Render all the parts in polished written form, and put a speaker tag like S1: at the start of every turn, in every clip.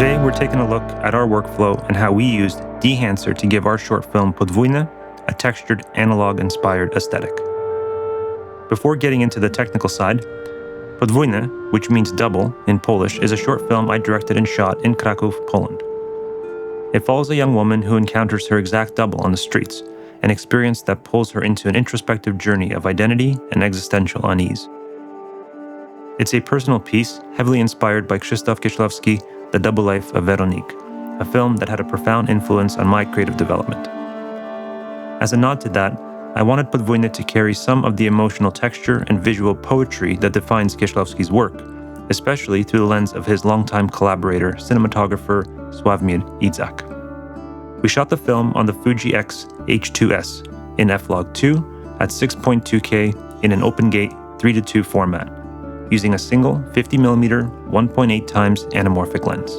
S1: Today we're taking a look at our workflow and how we used Dehancer to give our short film Podwójne a textured, analog-inspired aesthetic. Before getting into the technical side, Podwójne, which means double in Polish, is a short film I directed and shot in Kraków, Poland. It follows a young woman who encounters her exact double on the streets, an experience that pulls her into an introspective journey of identity and existential unease. It's a personal piece heavily inspired by Krzysztof Kieślowski, The Double Life of Veronique, a film that had a profound influence on my creative development. As a nod to that, I wanted Podwójne to carry some of the emotional texture and visual poetry that defines Kieślowski's work, especially through the lens of his longtime collaborator, cinematographer Sławomir Idzak. We shot the film on the Fuji X H2S in f/log2 at 6.2K in an open-gate 3:2 format, using a single 50mm 1.8x anamorphic lens.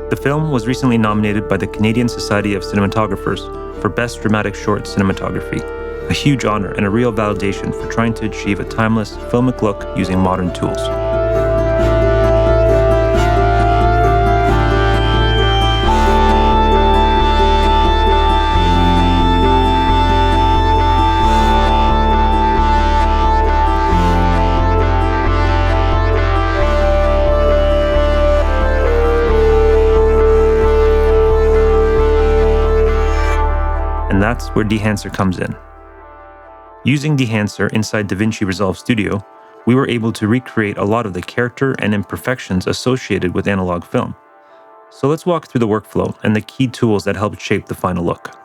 S1: The film was recently nominated by the Canadian Society of Cinematographers for Best Dramatic Short Cinematography, a huge honor and a real validation for trying to achieve a timeless, filmic look using modern tools. And that's where Dehancer comes in. Using Dehancer inside DaVinci Resolve Studio, we were able to recreate a lot of the character and imperfections associated with analog film. So let's walk through the workflow and the key tools that helped shape the final look.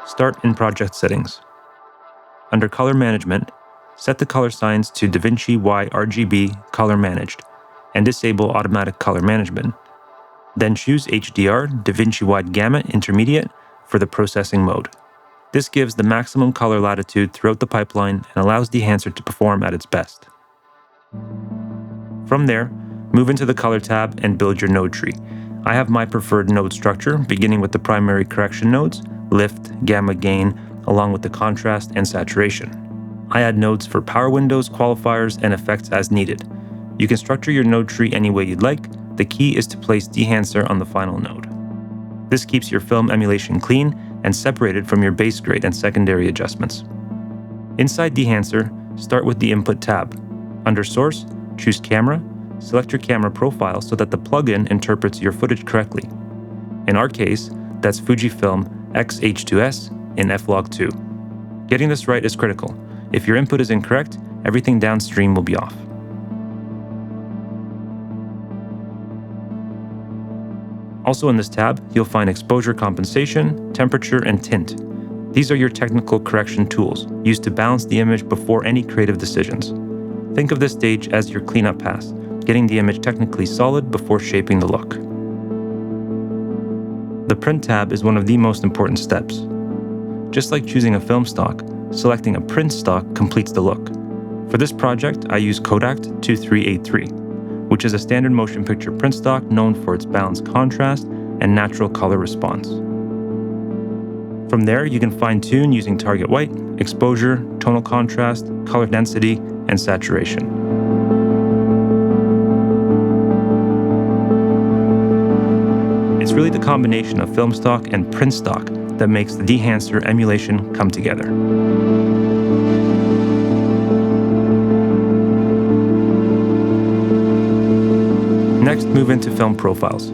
S1: Start in Project Settings. Under Color Management, set the color signs to DaVinci Y RGB Color Managed and disable Automatic Color Management. Then choose HDR DaVinci Wide Gamut Intermediate for the processing mode. This gives the maximum color latitude throughout the pipeline and allows Dehancer to perform at its best. From there, move into the Color tab and build your node tree. I have my preferred node structure, beginning with the primary correction nodes, lift, gamma, gain, along with the contrast and saturation. I add nodes for power windows, qualifiers, and effects as needed. You can structure your node tree any way you'd like. The key is to place Dehancer on the final node. This keeps your film emulation clean and separated from your base grade and secondary adjustments. Inside Dehancer, start with the Input tab. Under Source, choose Camera, select your camera profile so that the plugin interprets your footage correctly. In our case, that's Fujifilm X-H2S in f/log2. Getting this right is critical. If your input is incorrect, everything downstream will be off. Also in this tab, you'll find exposure compensation, temperature, and tint. These are your technical correction tools, used to balance the image before any creative decisions. Think of this stage as your cleanup pass, getting the image technically solid before shaping the look. The Print tab is one of the most important steps. Just like choosing a film stock, selecting a print stock completes the look. For this project, I use Kodak 2383, which is a standard motion picture print stock known for its balanced contrast and natural color response. From there, you can fine-tune using target white, exposure, tonal contrast, color density, and saturation. It's really the combination of film stock and print stock that makes the Dehancer emulation come together. Next, move into film profiles.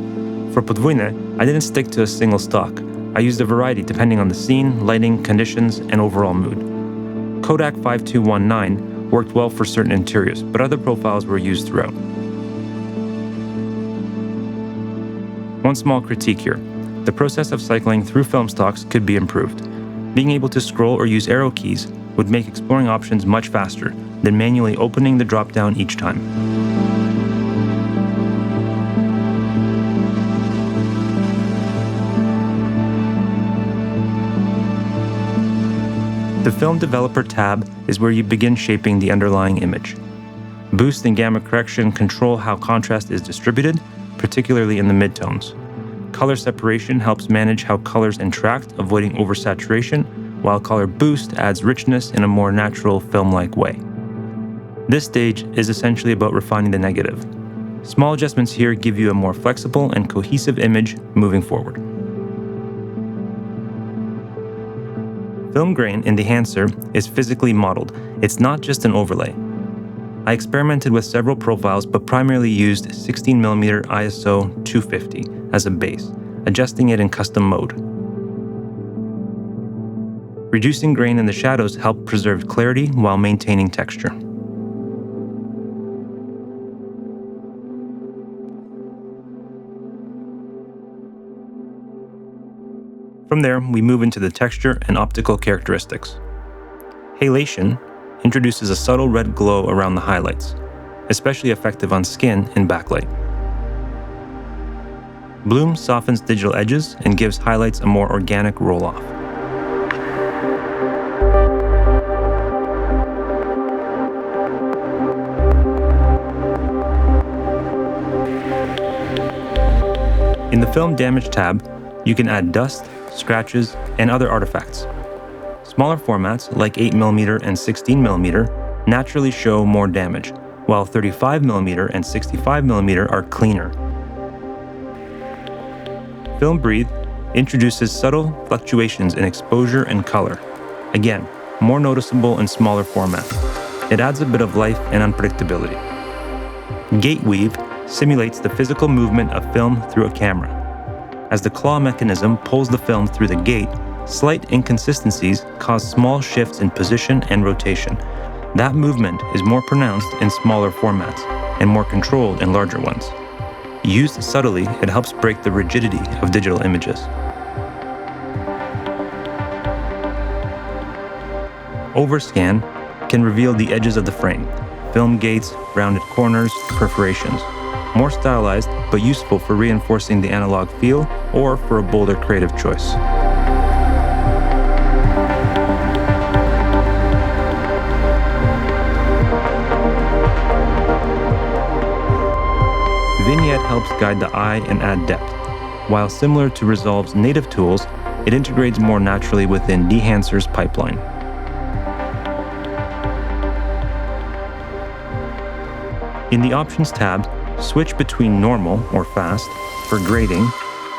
S1: For Podwójne, I didn't stick to a single stock. I used a variety depending on the scene, lighting, conditions, and overall mood. Kodak 5219 worked well for certain interiors, but other profiles were used throughout. One small critique here. The process of cycling through film stocks could be improved. Being able to scroll or use arrow keys would make exploring options much faster than manually opening the drop-down each time. The Film Developer tab is where you begin shaping the underlying image. Boost and gamma correction control how contrast is distributed, particularly in the midtones. color separation helps manage how colors interact, avoiding oversaturation, while color boost adds richness in a more natural film-like way. This stage is essentially about refining the negative. Small adjustments here give you a more flexible and cohesive image moving forward. Film grain in Dehancer is physically modeled. It's not just an overlay. I experimented with several profiles but primarily used 16mm ISO 250 as a base, adjusting it in custom mode. Reducing grain in the shadows helped preserve clarity while maintaining texture. From there, we move into the texture and optical characteristics. Halation introduces a subtle red glow around the highlights, especially effective on skin in backlight. Bloom softens digital edges and gives highlights a more organic roll-off. In the Film Damage tab, you can add dust, scratches, and other artifacts. Smaller formats like 8mm and 16mm naturally show more damage, while 35mm and 65mm are cleaner. Film Breathe introduces subtle fluctuations in exposure and color. Again, more noticeable in smaller formats. It adds a bit of life and unpredictability. Gate Weave simulates the physical movement of film through a camera. As the claw mechanism pulls the film through the gate, slight inconsistencies cause small shifts in position and rotation. That movement is more pronounced in smaller formats and more controlled in larger ones. Used subtly, it helps break the rigidity of digital images. Overscan can reveal the edges of the frame, film gates, rounded corners, perforations. More stylized, but useful for reinforcing the analog feel or for a bolder creative choice. Vignette helps guide the eye and add depth. While similar to Resolve's native tools, it integrates more naturally within Dehancer's pipeline. In the Options tab, switch between normal or fast for grading,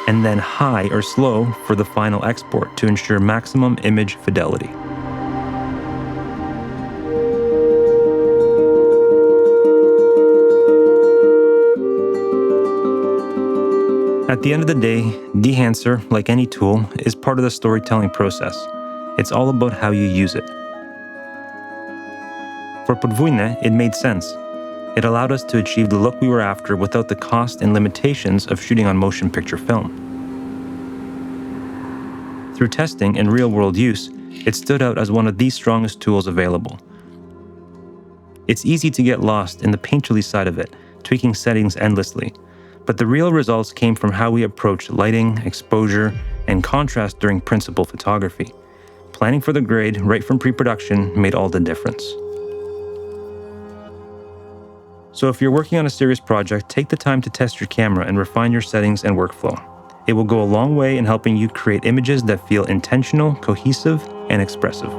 S1: and then high or slow for the final export to ensure maximum image fidelity. At the end of the day, Dehancer, like any tool, is part of the storytelling process. It's all about how you use it. For Podwójne, it made sense. It allowed us to achieve the look we were after without the cost and limitations of shooting on motion picture film. Through testing and real-world use, it stood out as one of the strongest tools available. It's easy to get lost in the painterly side of it, tweaking settings endlessly, but the real results came from how we approached lighting, exposure, and contrast during principal photography. Planning for the grade right from pre-production made all the difference. So if you're working on a serious project, take the time to test your camera and refine your settings and workflow. It will go a long way in helping you create images that feel intentional, cohesive, and expressive.